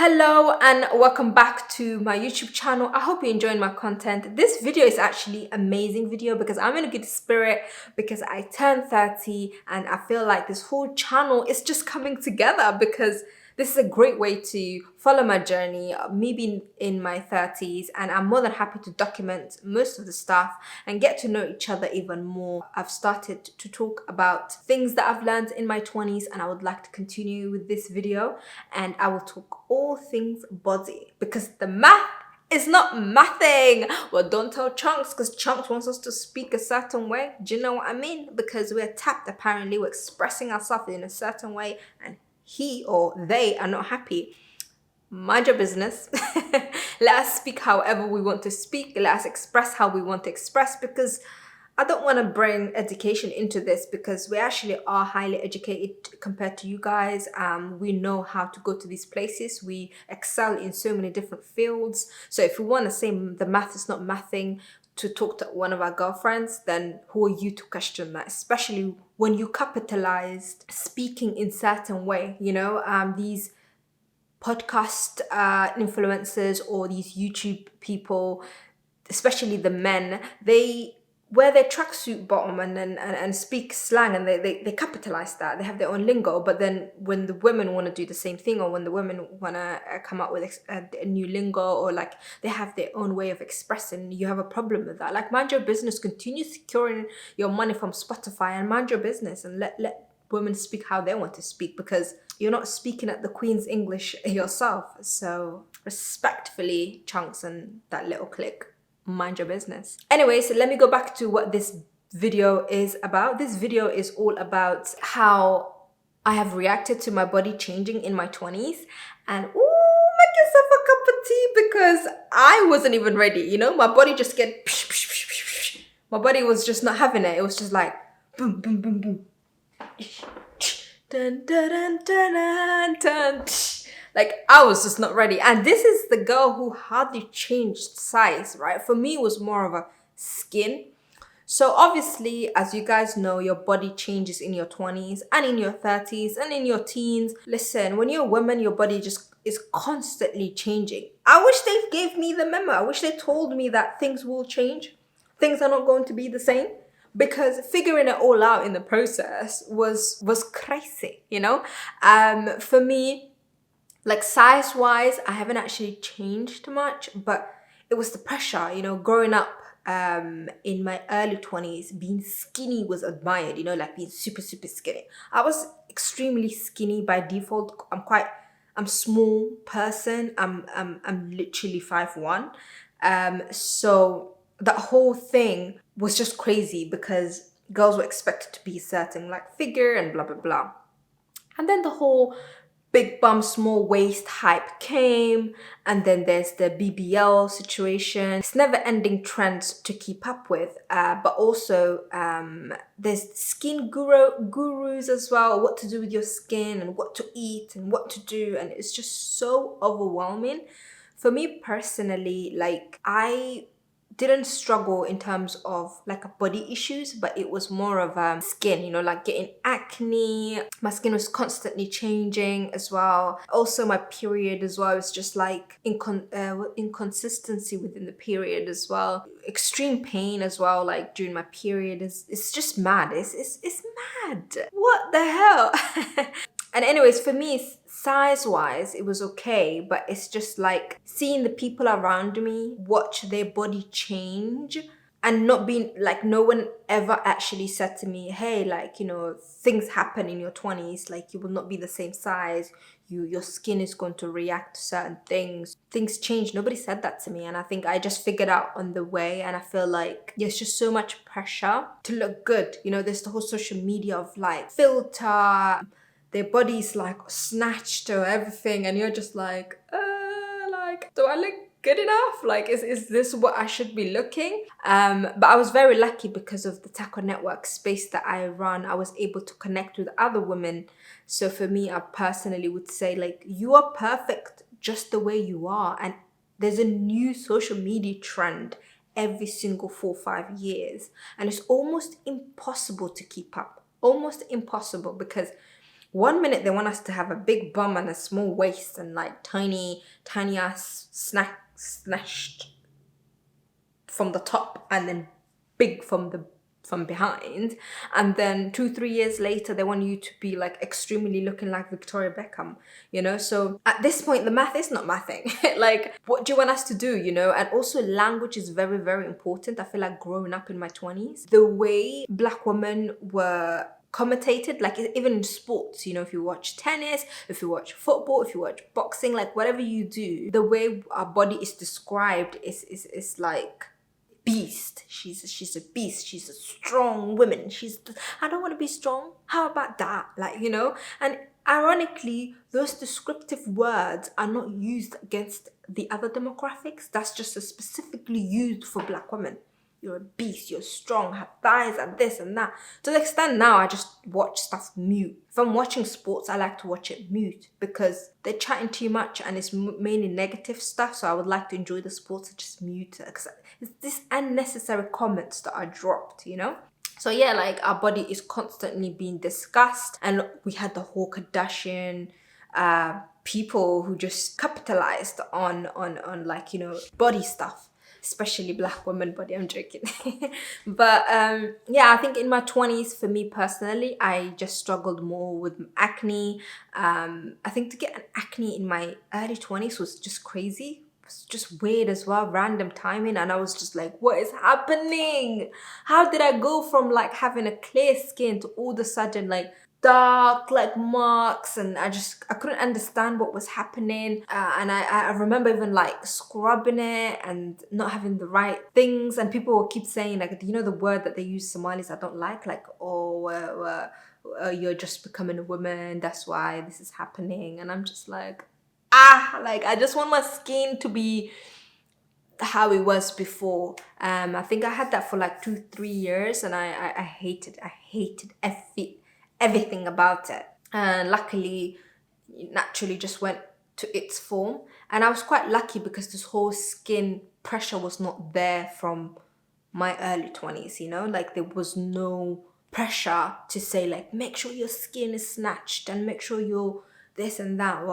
Hello and welcome back to my YouTube channel. I hope you're enjoying my content. This video is actually amazing video because I'm in a good spirit because I turned 30 and I feel like this whole channel is just coming together because this is a great way to follow my journey, me being in my 30s, and I'm more than happy to document most of the stuff and get to know each other even more. I've started to talk about things that I've learned in my 20s and I would like to continue with this video, and I will talk all things body because the math is not mathing. Well, don't tell Chunks because Chunks wants us to speak a certain way. Do you know what I mean? Because we're tapped apparently, we're expressing ourselves in a certain way and he or they are not happy. Mind your business. Let us speak however we want to speak. Let us express how we want to express, because I don't want to bring education into this because we actually are highly educated compared to you guys. We know how to go to these places. We excel in so many different fields. So if we want to say the math is not mathing to talk to one of our girlfriends, then who are you to question that? Especially when you capitalized speaking in certain way, these podcast influencers or these YouTube people, especially the men, they wear their tracksuit bottom and speak slang, and they capitalize that. They have their own lingo, but then when the women want to do the same thing, or when the women want to come up with a new lingo, or like they have their own way of expressing, you have a problem with that. Like, mind your business, continue securing your money from Spotify and mind your business and let women speak how they want to speak, because you're not speaking at the Queen's English yourself. So respectfully, Chunks and that little clique, mind your business. Anyway, so let me go back to what this video is about. This video is all about how I have reacted to my body changing in my 20s, and make yourself a cup of tea because I wasn't even ready. My body just my body was just not having it. It was just like boom, boom, boom, boom. Dun, dun, dun, dun, dun, dun. Like, I was just not ready. And this is the girl who hardly changed size, right? For me, it was more of a skin. So obviously, as you guys know, your body changes in your 20s and in your 30s and in your teens. Listen, when you're a woman, your body just is constantly changing. I wish they gave me the memo. I wish they told me that things will change. Things are not going to be the same. Because figuring it all out in the process was crazy, For me, like size-wise, I haven't actually changed much, but it was the pressure, growing up in my early 20s, being skinny was admired, like being super, super skinny. I was extremely skinny by default. I'm a small person. I'm literally 5'1". So that whole thing was just crazy because girls were expected to be a certain like figure and blah, blah, blah. And then the whole big bum, small waist hype came. And then there's the BBL situation. It's never ending trends to keep up with. But also there's skin gurus as well, what to do with your skin and what to eat and what to do. And it's just so overwhelming. For me personally, like, I didn't struggle in terms of like body issues, but it was more of skin, like getting acne. My skin was constantly changing as well. Also my period as well was just like inconsistency within the period as well. Extreme pain as well, like during my period. It's just mad. It's mad. What the hell? And anyways, for me, size-wise, it was okay, but it's just like seeing the people around me watch their body change and not being like, no one ever actually said to me, hey, like, things happen in your 20s, like you will not be the same size, your skin is going to react to certain things change. Nobody said that to me, and I think I just figured out on the way. And I feel like there's just so much pressure to look good. There's the whole social media of like filter, their body's like snatched or everything, and you're just like, do I look good enough? Like, is this what I should be looking? But I was very lucky because of the Taco Network space that I run. I was able to connect with other women. So for me, I personally would say, like, you are perfect just the way you are. And there's a new social media trend every single 4-5 years. And it's almost impossible to keep up. Almost impossible, because One minute they want us to have a big bum and a small waist and like tiny, tiny ass snatched from the top and then big from behind, and then 2-3 years later they want you to be like extremely looking like Victoria Beckham, so at this point the math is not mathing. Like, what do you want us to do, and also language is very, very important. I feel like growing up in my 20s, the way Black women were commentated, like even in sports, if you watch tennis, if you watch football, if you watch boxing, like whatever you do, the way our body is described is like beast. She's a beast. She's a strong woman. I don't want to be strong. How about that? Like, and ironically, those descriptive words are not used against the other demographics. That's just specifically used for Black women. You're a beast, you're strong, have thighs and this and that. To the extent now I just watch stuff mute. If I'm watching sports, I like to watch it mute because they're chatting too much and it's mainly negative stuff. So I would like to enjoy the sports and just mute it because it's this unnecessary comments that are dropped, So yeah, like our body is constantly being discussed, and we had the whole Kardashian people who just capitalized on like, body stuff, especially Black women body. I'm joking. But yeah, I think in my 20s, for me personally, I just struggled more with acne. I think to get an acne in my early 20s was just crazy. It's just weird as well, random timing, and I was just like, what is happening? How did I go from like having a clear skin to all of a sudden like dark like marks, and I couldn't understand what was happening, and I remember even like scrubbing it and not having the right things, and people will keep saying like, the word that they use Somalis I don't like, oh, you're just becoming a woman, that's why this is happening, and I'm just like, like I just want my skin to be how it was before. I think I had that for like 2-3 years, and I hated everything about it. And luckily, it naturally just went to its form. And I was quite lucky because this whole skin pressure was not there from my early 20s, like there was no pressure to say like, make sure your skin is snatched and make sure you're this and that.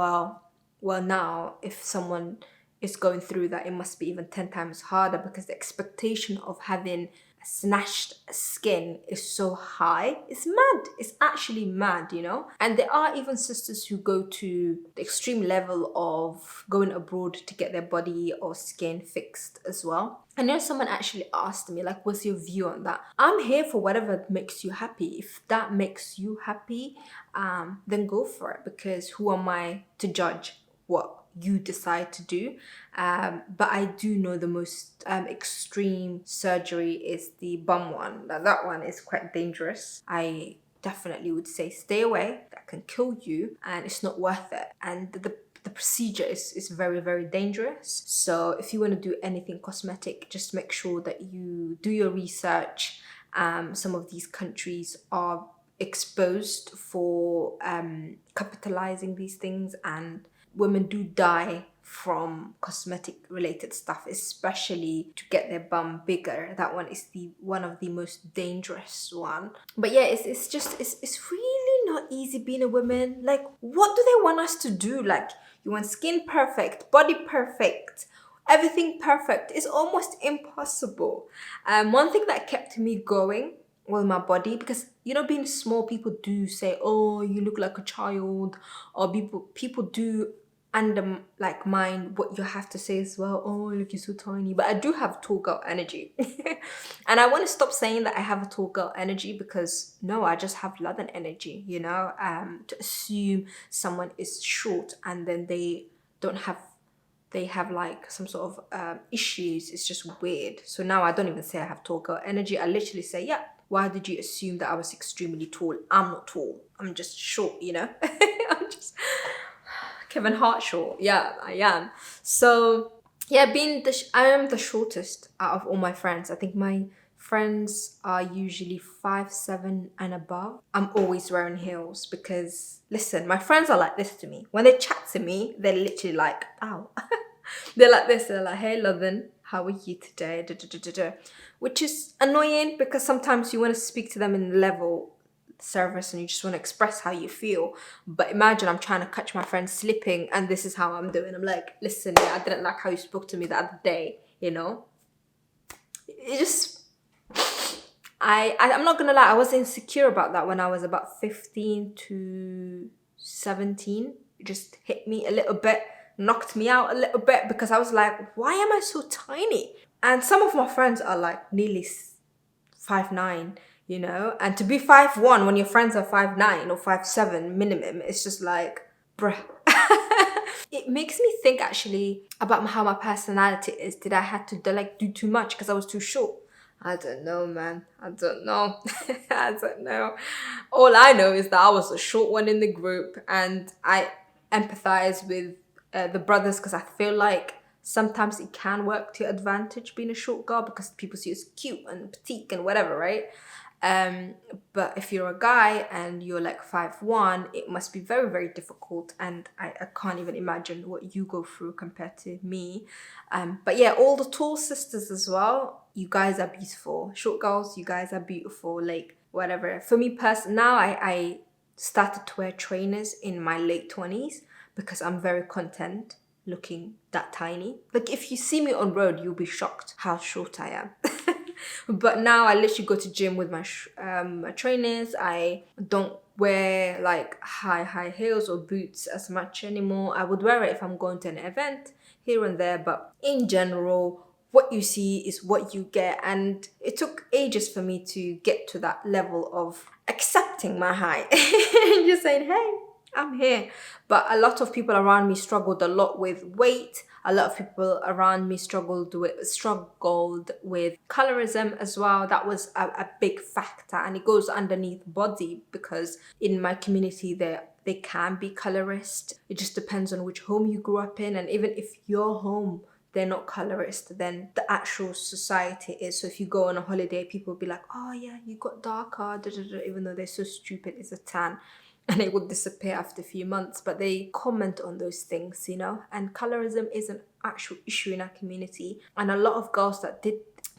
Well, now if someone is going through that, it must be even 10 times harder because the expectation of having snatched skin is so high. It's mad. It's actually mad, And there are even sisters who go to the extreme level of going abroad to get their body or skin fixed as well. I know someone actually asked me, like, what's your view on that? I'm here for whatever makes you happy. If that makes you happy, then go for it, because who am I to judge what you decide to do? But I do know the most extreme surgery is the bum one. That one is quite dangerous. I definitely would say stay away. That can kill you and it's not worth it. And the procedure is very, very dangerous. So if you want to do anything cosmetic, just make sure that you do your research. Some of these countries are exposed for capitalizing these things, and women do die from cosmetic related stuff, especially to get their bum bigger. That one is one of the most dangerous one. But yeah, it's really not easy being a woman. Like, what do they want us to do? Like, you want skin perfect, body perfect, everything perfect. It's almost impossible. One thing that kept me going with my body, because being small, people do say, oh, you look like a child, or people do mind what you have to say as well. Oh, look, you're so tiny. But I do have tall girl energy. And I want to stop saying that I have a tall girl energy, because no, I just have London energy, to assume someone is short and then they have like some sort of issues, it's just weird. So now I don't even say I have tall girl energy. I literally say, yeah, why did you assume that I was extremely tall? I'm not tall. I'm just short, I'm just Kevin Hart short. Yeah, I am. So yeah, I am the shortest out of all my friends. I think my friends are usually 5'7" and above. I'm always wearing heels because, listen, my friends are like this to me. When they chat to me, they're literally like, ow. They're like this. They're like, hey, Lovin, how are you today? Which is annoying because sometimes you want to speak to them in level service and you just want to express how you feel. But imagine I'm trying to catch my friend slipping and this is how I'm doing. I'm like, listen, yeah, I didn't like how you spoke to me the other day, you know? It just, I'm not gonna lie, I was insecure about that when I was about 15 to 17. It just hit me a little bit, knocked me out a little bit because I was like, why am I so tiny? And some of my friends are like nearly 5'9", you know? And to be 5'1" when your friends are 5'9" or 5'7" minimum, it's just like, bruh. It makes me think actually about how my personality is. Did I have to like do too much because I was too short? I don't know, man. I don't know. I don't know. All I know is that I was a short one in the group and I empathize with the brothers because I feel like sometimes it can work to your advantage being a short girl because people see you as cute and petite and whatever, right? But if you're a guy and you're like 5'1", it must be very, very difficult. And I can't even imagine what you go through compared to me. But yeah, all the tall sisters as well, you guys are beautiful. Short girls, you guys are beautiful. Like, whatever. For me personally, now I started to wear trainers in my late 20s because I'm very content looking that tiny. Like, if you see me on road, you'll be shocked how short I am. But now I literally go to gym with my trainers. I don't wear like high heels or boots as much anymore. I would wear it if I'm going to an event here and there, but in general, what you see is what you get. And it took ages for me to get to that level of accepting my height. Just saying, hey, I'm here. But a lot of people around me struggled a lot with weight. A lot of people around me struggled with colorism as well. That was a big factor, and it goes underneath body because in my community they can be colorist. It just depends on which home you grew up in, and even if your home they're not colorist, then the actual society is. So if you go on a holiday, people will be like, oh yeah, you got darker, da, da, da, even though they're so stupid, it's a tan. And it would disappear after a few months, but they comment on those things, you know? And colorism is an actual issue in our community. And a lot of girls that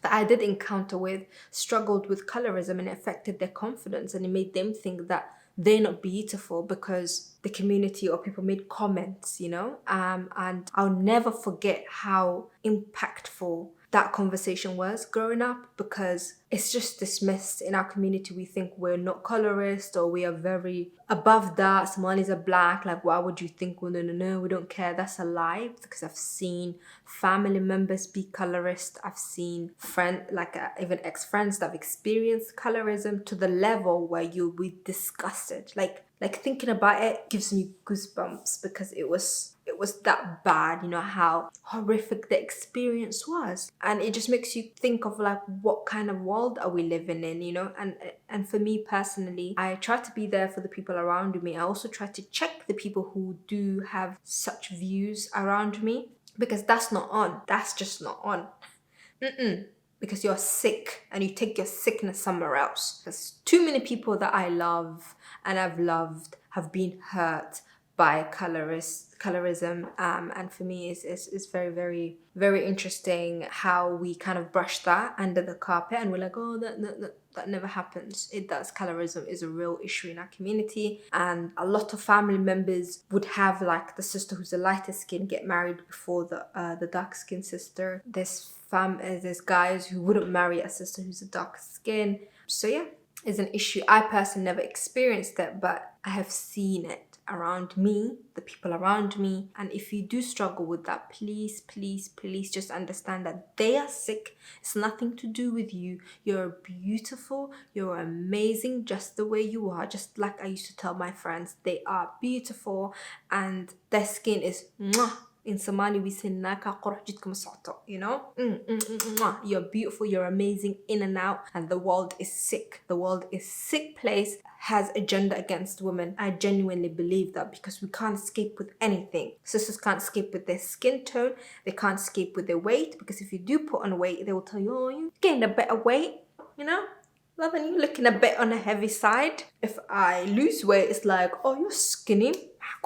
I did encounter with struggled with colorism, and it affected their confidence, and it made them think that they're not beautiful because the community or people made comments, you know? And I'll never forget how impactful that conversation was growing up, because it's just dismissed in our community. We think we're not colorist, or we are very above that. Somalis are black. Like, why would you think, well, no, we don't care? That's a lie, because I've seen family members be colorist. I've seen even ex-friends that have experienced colorism to the level where you'll be disgusted. Like thinking about it gives me goosebumps, because it was that bad, you know, how horrific the experience was. And it just makes you think of like, what kind of world are we living in, you know? And for me personally, I try to be there for the people around me. I also try to check the people who do have such views around me, because that's not on. That's just not on. Because you're sick and you take your sickness somewhere else. There's too many people that I love and I've loved have been hurt by colorism, and for me it's very, very, very interesting how we kind of brush that under the carpet and we're like, oh, that never happens. It does. Colorism is a real issue in our community, and a lot of family members would have like the sister who's the lighter skin get married before the dark skin sister. There's guys who wouldn't marry a sister who's a dark skin. So yeah, it's an issue. I personally never experienced it, but I have seen it around me, the people around me. And if you do struggle with that, please, please, please just understand that they are sick. It's nothing to do with you. You're beautiful. You're amazing just the way you are. Just like I used to tell my friends, they are beautiful and their skin is mwah. In Somali, we say naka qurux jidka ma socoto, you know? You're beautiful, you're amazing in and out, and the world is sick. The world is sick place, has agenda against women. I genuinely believe that, because we can't escape with anything. Sisters can't escape with their skin tone. They can't escape with their weight, because if you do put on weight, they will tell you, oh, you gained a bit of weight, you know? Loving you looking a bit on the heavy side. If I lose weight, it's like, oh, you're skinny.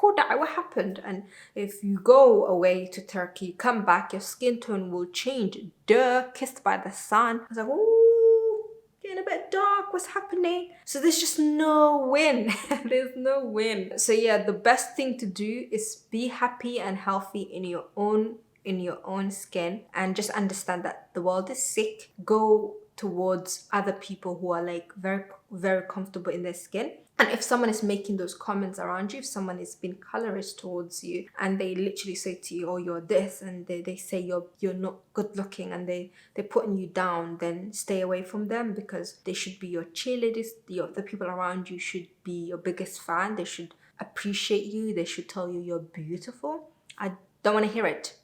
What happened? And if you go away to Turkey, come back, your skin tone will change. Duh, kissed by the sun. I was like, ooh, getting a bit dark. What's happening? So there's just no win. There's no win. So yeah, the best thing to do is be happy and healthy in your own skin, and just understand that the world is sick. Go towards other people who are like very, very comfortable in their skin. And if someone is making those comments around you, if someone is being colorist towards you, and they literally say to you, oh, you're this, and they say you're not good looking, and they're putting you down, then stay away from them, because they should be your cheerleaders. The people around you should be your biggest fan. They should appreciate you. They should tell you you're beautiful. I don't want to hear it.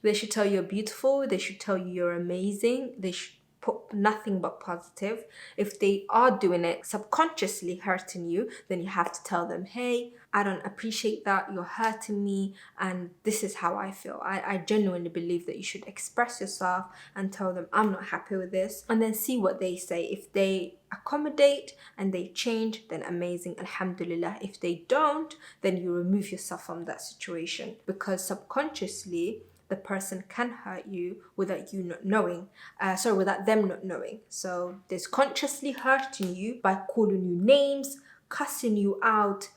They should tell you you're beautiful. They should tell you you're amazing. They should put nothing but positive. If they are doing it subconsciously hurting you, then you have to tell them, hey, I don't appreciate that, you're hurting me, and this is how I feel. I genuinely believe that you should express yourself and tell them, I'm not happy with this, and then see what they say. If they accommodate and they change, then amazing, alhamdulillah. If they don't, then you remove yourself from that situation, because subconsciously the person can hurt you without you not knowing, without them not knowing. So there's consciously hurting you by calling you names, cussing you out,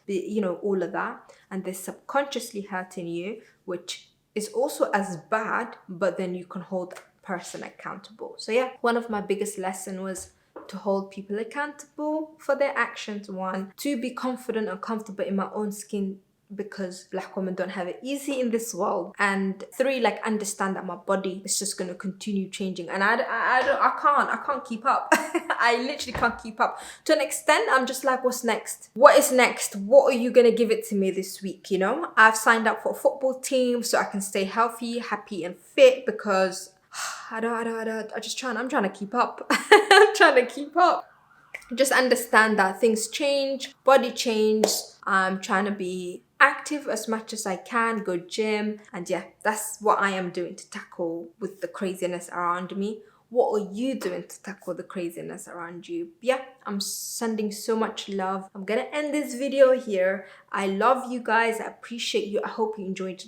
all of that. And there's subconsciously hurting you, which is also as bad, but then you can hold that person accountable. So yeah, one of my biggest lessons was to hold people accountable for their actions. 1, to be confident and comfortable in my own skin, because Black women don't have it easy in this world. And 3, understand that my body is just going to continue changing, and I can't keep up. I literally can't keep up. To an extent, I'm just like, what's next? What is next? What are you going to give it to me this week? I've signed up for a football team so I can stay healthy, happy and fit, because I'm trying to keep up. I'm trying to keep up. Just understand that things change, body change. I'm trying to be active as much as I can, go gym, and yeah, that's what I am doing to tackle with the craziness around me. What are you doing to tackle the craziness around you? Yeah, I'm sending so much love. I'm gonna end this video here. I love you guys. I appreciate you. I hope you enjoyed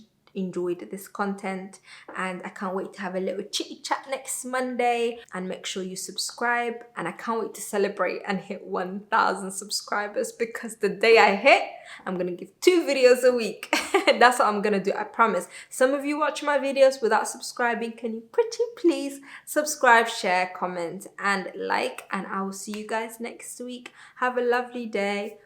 this content, and I can't wait to have a little chitty chat next Monday. And make sure you subscribe, and I can't wait to celebrate and hit 1,000 subscribers, because the day I hit, I'm gonna give 2 videos a week. That's what I'm gonna do, I promise. Some of you watch my videos without subscribing. Can you pretty please subscribe, share, comment and like, and I will see you guys next week. Have a lovely day.